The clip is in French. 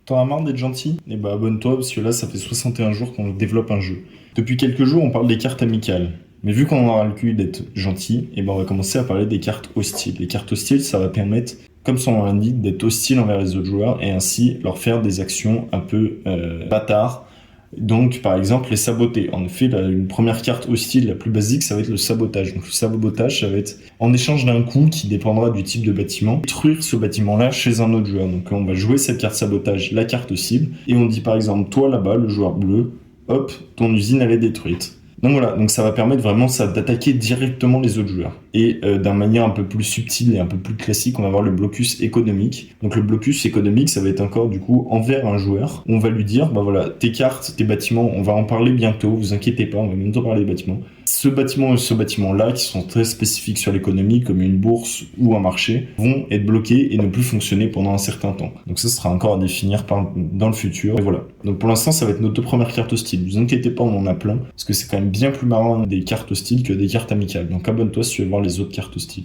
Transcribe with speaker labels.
Speaker 1: T'en as marre d'être gentil? Eh bah abonne-toi parce que là ça fait 61 jours qu'on développe un jeu. Depuis quelques jours on parle des cartes amicales. Mais vu qu'on aura le cul d'être gentil, eh ben on va commencer à parler des cartes hostiles. Les cartes hostiles ça va permettre, comme son nom l'indique, d'être hostile envers les autres joueurs et ainsi leur faire des actions un peu bâtards. Donc, par exemple, les saboter. En effet, une première carte hostile, la plus basique, ça va être le sabotage. Donc, le sabotage, ça va être en échange d'un coup qui dépendra du type de bâtiment, détruire ce bâtiment-là chez un autre joueur. Donc, on va jouer cette carte sabotage, la carte cible, et on dit par exemple, toi là-bas, le joueur bleu, hop, ton usine elle est détruite. Donc voilà, donc ça va permettre vraiment ça d'attaquer directement les autres joueurs. Et d'une manière un peu plus subtile et un peu plus classique, on va avoir le blocus économique. Donc le blocus économique, ça va être encore du coup envers un joueur. On va lui dire, bah voilà, tes cartes, tes bâtiments, on va en parler bientôt, vous inquiétez pas, on va bientôt parler des bâtiments. Ce bâtiment et ce bâtiment-là, qui sont très spécifiques sur l'économie, comme une bourse ou un marché, vont être bloqués et ne plus fonctionner pendant un certain temps. Donc ça sera encore à définir dans le futur. Et voilà. Donc pour l'instant, ça va être nos deux premières cartes hostiles. Vous inquiétez pas, on en a plein, parce que c'est quand même bien plus marrant des cartes hostiles que des cartes amicales. Donc abonne-toi si tu veux voir les autres cartes hostiles.